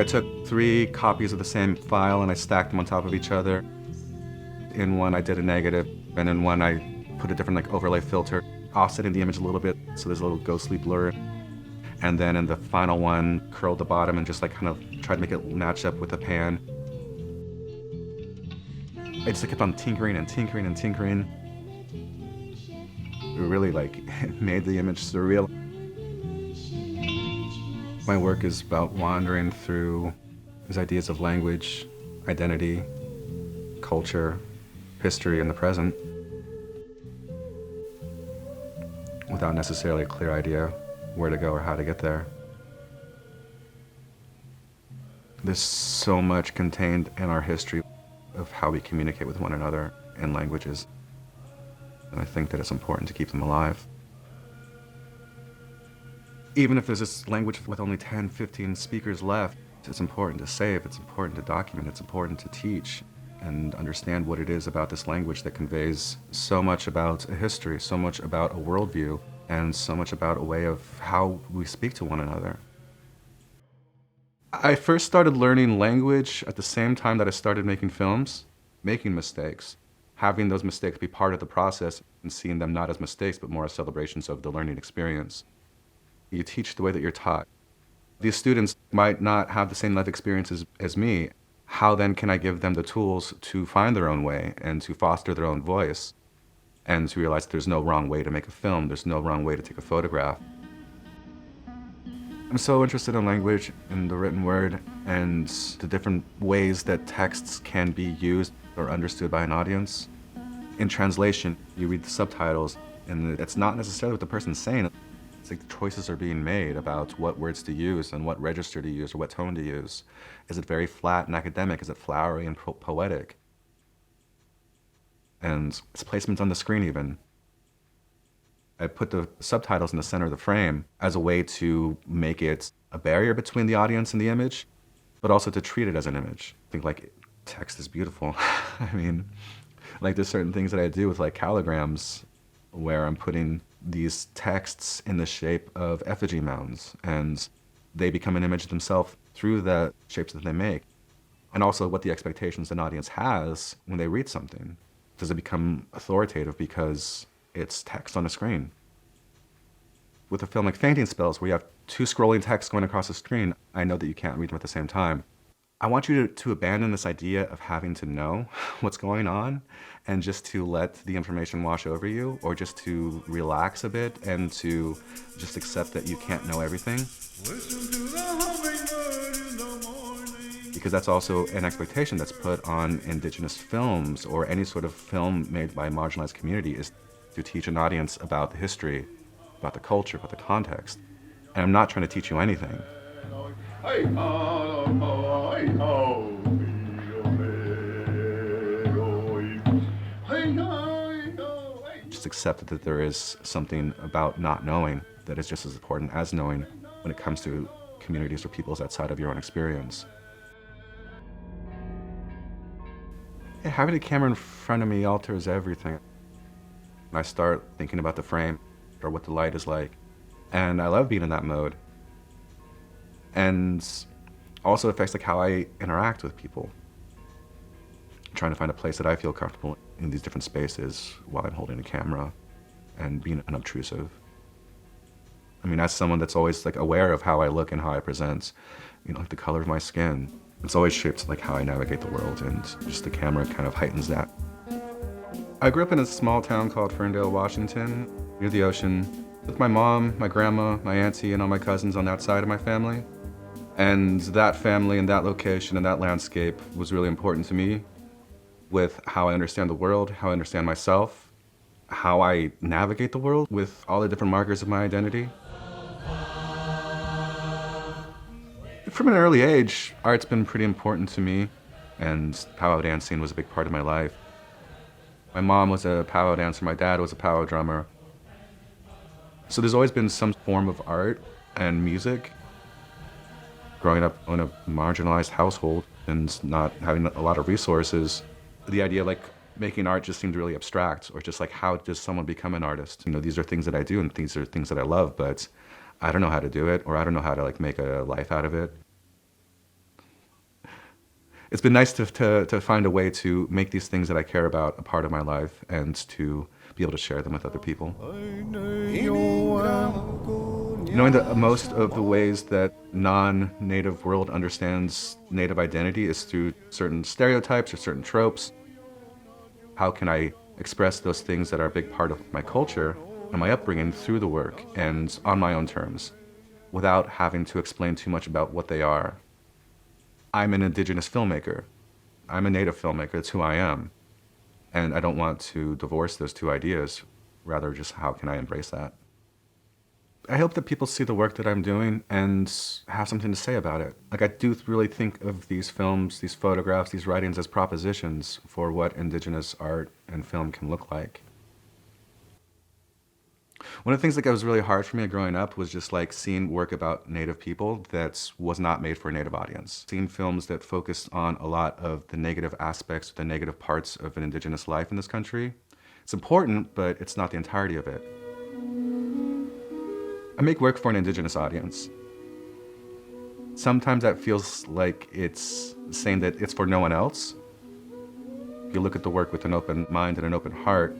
I took 3 copies of the same file and I stacked them on top of each other. In one I did a negative, and in one I put a different overlay filter, offsetting the image a little bit so there's a little ghostly blur. And then in the final one, curled the bottom and just kind of tried to make it match up with the pan. I just kept on tinkering and tinkering and tinkering. It really made the image surreal. My work is about wandering through these ideas of language, identity, culture, history, and the present without necessarily a clear idea where to go or how to get there. There's so much contained in our history of how we communicate with one another in languages, and I think that it's important to keep them alive. Even if there's this language with only 10, 15 speakers left, it's important to save, it's important to document, it's important to teach and understand what it is about this language that conveys so much about a history, so much about a worldview, and so much about a way of how we speak to one another. I first started learning language at the same time that I started making films, making mistakes, having those mistakes be part of the process and seeing them not as mistakes but more as celebrations of the learning experience. You teach the way that you're taught. These students might not have the same life experiences as me. How then can I give them the tools to find their own way and to foster their own voice and to realize there's no wrong way to make a film, there's no wrong way to take a photograph. I'm so interested in language and the written word and the different ways that texts can be used or understood by an audience. In translation, you read the subtitles and it's not necessarily what the person's saying. It's like choices are being made about what words to use and what register to use or what tone to use. Is it very flat and academic? Is it flowery and poetic? And its placement on the screen even. I put the subtitles in the center of the frame as a way to make it a barrier between the audience and the image, but also to treat it as an image. I think text is beautiful. I mean, there's certain things that I do with calligrams where I'm putting these texts in the shape of effigy mounds, and they become an image themselves through the shapes that they make. And also what the expectations an audience has when they read something. Does it become authoritative because it's text on a screen? With a film like Fainting Spells, where you have 2 scrolling texts going across the screen, I know that you can't read them at the same time. I want you to abandon this idea of having to know what's going on and just to let the information wash over you, or just to relax a bit and to just accept that you can't know everything. Because that's also an expectation that's put on Indigenous films or any sort of film made by a marginalized community, is to teach an audience about the history, about the culture, about the context. And I'm not trying to teach you anything. Just accept that there is something about not knowing that is just as important as knowing when it comes to communities or peoples outside of your own experience. Yeah, having a camera in front of me alters everything. I start thinking about the frame or what the light is like, and I love being in that mode. And also affects how I interact with people. I'm trying to find a place that I feel comfortable in these different spaces while I'm holding a camera and being unobtrusive. I mean, as someone that's always aware of how I look and how I present, the color of my skin, it's always shaped how I navigate the world, and just the camera kind of heightens that. I grew up in a small town called Ferndale, Washington, near the ocean, with my mom, my grandma, my auntie, and all my cousins on that side of my family. And that family and that location and that landscape was really important to me with how I understand the world, how I understand myself, how I navigate the world with all the different markers of my identity. From an early age, art's been pretty important to me, and powwow dancing was a big part of my life. My mom was a powwow dancer, my dad was a powwow drummer. So there's always been some form of art and music. Growing up in a marginalized household and not having a lot of resources, the idea making art just seemed really abstract, or just how does someone become an artist? These are things that I do and these are things that I love, but I don't know how to do it, or I don't know how to make a life out of it. it's been nice to find a way to make these things that I care about a part of my life and to be able to share them with other people. Knowing that most of the ways that non-native world understands native identity is through certain stereotypes or certain tropes. How can I express those things that are a big part of my culture and my upbringing through the work and on my own terms, without having to explain too much about what they are? I'm an Indigenous filmmaker. I'm a Native filmmaker. That's who I am. And I don't want to divorce those two ideas. Rather, just how can I embrace that? I hope that people see the work that I'm doing and have something to say about it. Like, I do really think of these films, these photographs, these writings as propositions for what Indigenous art and film can look like. One of the things that was really hard for me growing up was just like seeing work about Native people that was not made for a Native audience. Seeing films that focused on a lot of the negative aspects, the negative parts of an Indigenous life in this country. It's important, but it's not the entirety of it. I make work for an Indigenous audience. Sometimes that feels like it's saying that it's for no one else. If you look at the work with an open mind and an open heart,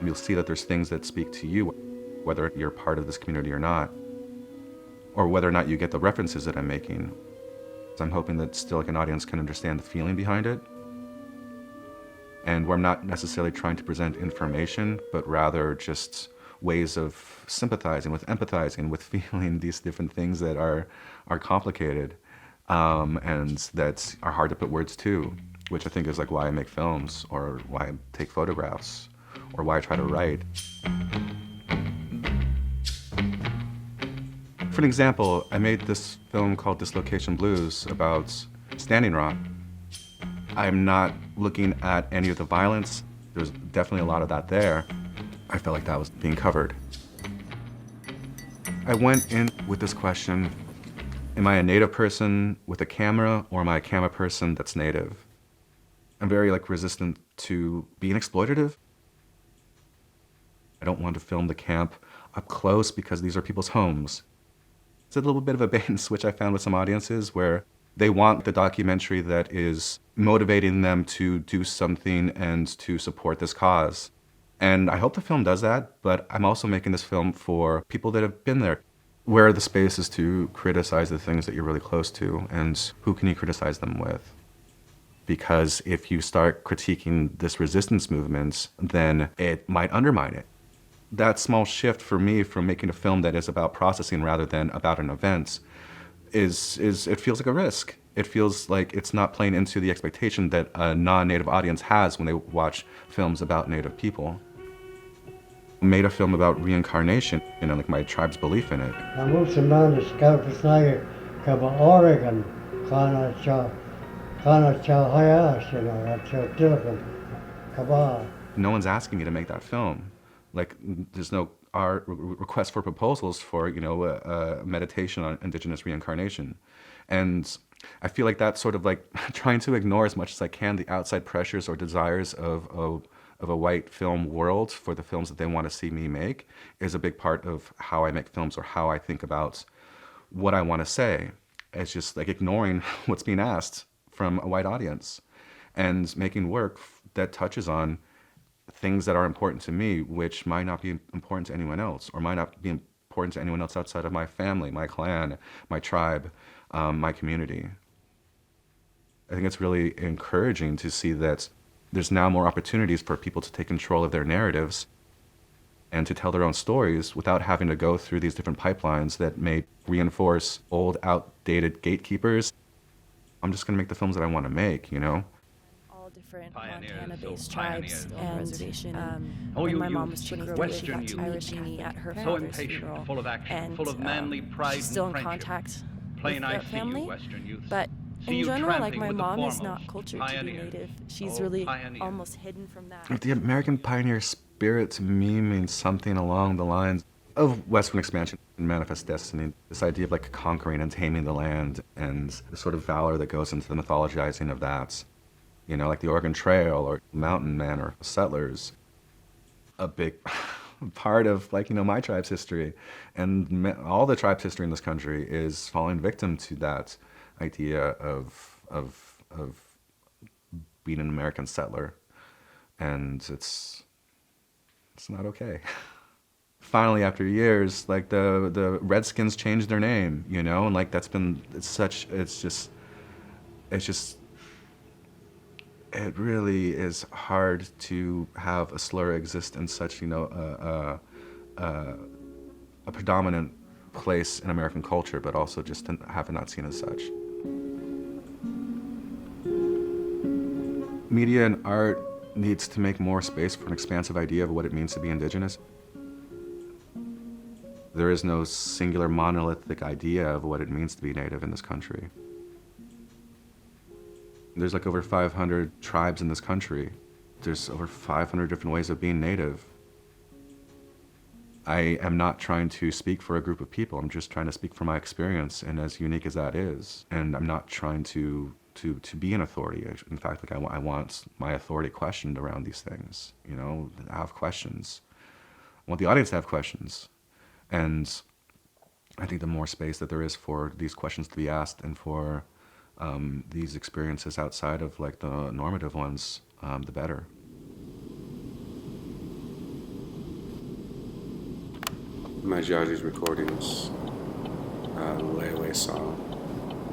you'll see that there's things that speak to you, whether you're part of this community or not, or whether or not you get the references that I'm making. So I'm hoping that still like an audience can understand the feeling behind it, and where I'm not necessarily trying to present information, but rather just ways of sympathizing, with empathizing, with feeling these different things that are complicated and that are hard to put words to, which I think is like why I make films, or why I take photographs, or why I try to write. For an example, I made this film called Dislocation Blues about Standing Rock. I'm not looking at any of the violence. There's definitely a lot of that there. I felt like that was being covered. I went in with this question, am I a Native person with a camera, or am I a camera person that's Native? I'm very resistant to being exploitative. I don't want to film the camp up close because these are people's homes. It's a little bit of a bait and switch I found with some audiences where they want the documentary that is motivating them to do something and to support this cause. And I hope the film does that, but I'm also making this film for people that have been there. Where are the spaces to criticize the things that you're really close to, and who can you criticize them with? Because if you start critiquing this resistance movement, then it might undermine it. That small shift for me from making a film that is about processing rather than about an event is it feels like a risk. It feels like it's not playing into the expectation that a non-Native audience has when they watch films about Native people. I made a film about reincarnation, like my tribe's belief in it. No one's asking me to make that film. There's no request for proposals for, a meditation on Indigenous reincarnation. And I feel like that's sort of trying to ignore as much as I can the outside pressures or desires of a white film world for the films that they want to see me make is a big part of how I make films, or how I think about what I want to say. It's just ignoring what's being asked from a white audience and making work that touches on things that are important to me, which might not be important to anyone else, or might not be important to anyone else outside of my family, my clan, my tribe, my community. I think it's really encouraging to see that there's now more opportunities for people to take control of their narratives and to tell their own stories without having to go through these different pipelines that may reinforce old, outdated gatekeepers. I'm just going to make the films that I want to make, All different Montana-based tribes and reservation. When my mom was 23, she got to meet Jeannie at her father's funeral, and she's still in contact with their family. But in general, my mom is not cultured to be Native. She's really almost hidden from that. The American pioneer spirit to me means something along the lines of Western expansion and manifest destiny. This idea of conquering and taming the land, and the sort of valor that goes into the mythologizing of that. Like the Oregon Trail or Mountain Man or Settlers. A big part of my tribe's history, and all the tribe's history in this country is falling victim to that idea of being an American settler. And it's not okay. Finally, after years, like the Redskins changed their name, you know, and like it really is hard to have a slur exist in such, you know, a predominant place in American culture, but also just to have it not seen as such. Media and art needs to make more space for an expansive idea of what it means to be Indigenous. There is no singular monolithic idea of what it means to be Native in this country. There's like over 500 tribes in this country. There's over 500 different ways of being Native. I am not trying to speak for a group of people. I'm just trying to speak from my experience, and as unique as that is. And I'm not trying to be an authority. In fact, like I want my authority questioned around these things. You know, I have questions. I want the audience to have questions. And I think the more space that there is for these questions to be asked and for these experiences outside of like the normative ones, the better. My Jaji's recordings, Layaway song,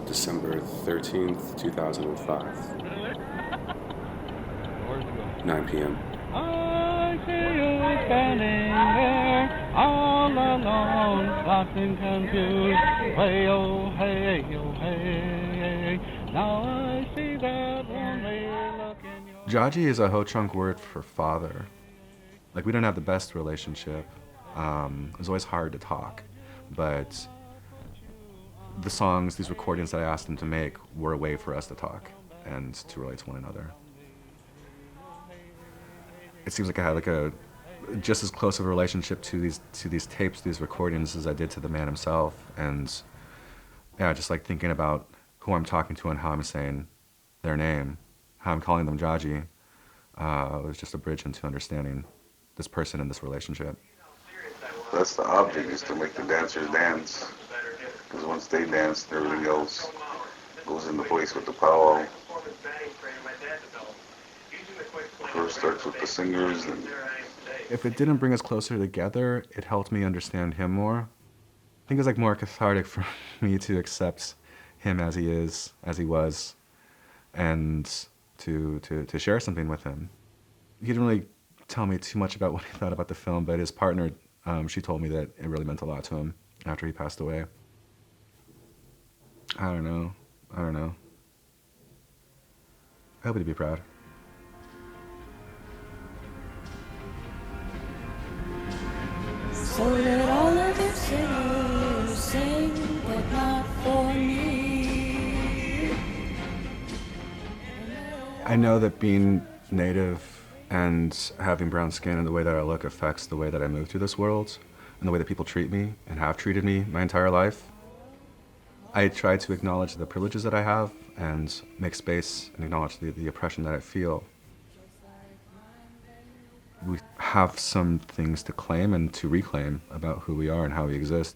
December 13th, 2005, 9 p.m. I see you standing there, all alone, lost and confused, hey oh hey oh hey, now I see that lonely look in your... Jaji is a Ho-Chunk word for father. Like, we don't have the best relationship. It was always hard to talk, but the songs, these recordings that I asked him to make were a way for us to talk and to relate to one another. It seems like I had like a just as close of a relationship to these tapes, these recordings, as I did to the man himself. And yeah, just like thinking about who I'm talking to and how I'm saying their name, how I'm calling them Jaji, was just a bridge into understanding this person and this relationship. That's the object, is to make the dancers dance. Because once they dance, everything else goes into place with the powwow. First starts with the singers. And if it didn't bring us closer together, it helped me understand him more. I think it was like more cathartic for me to accept him as he is, as he was, and to share something with him. He didn't really tell me too much about what he thought about the film, but his partner, she told me that it really meant a lot to him after he passed away. I don't know. I hope he'd be proud. So let all of your sinners sing, but not for me. I know that being Native and having brown skin and the way that I look affects the way that I move through this world and the way that people treat me and have treated me my entire life. I try to acknowledge the privileges that I have and make space and acknowledge the oppression that I feel. We have some things to claim and to reclaim about who we are and how we exist,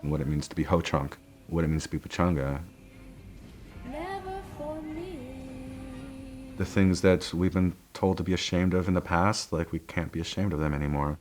and what it means to be Ho-Chunk, what it means to be Pechanga. Never for me. The things that we've been told to be ashamed of in the past, like we can't be ashamed of them anymore.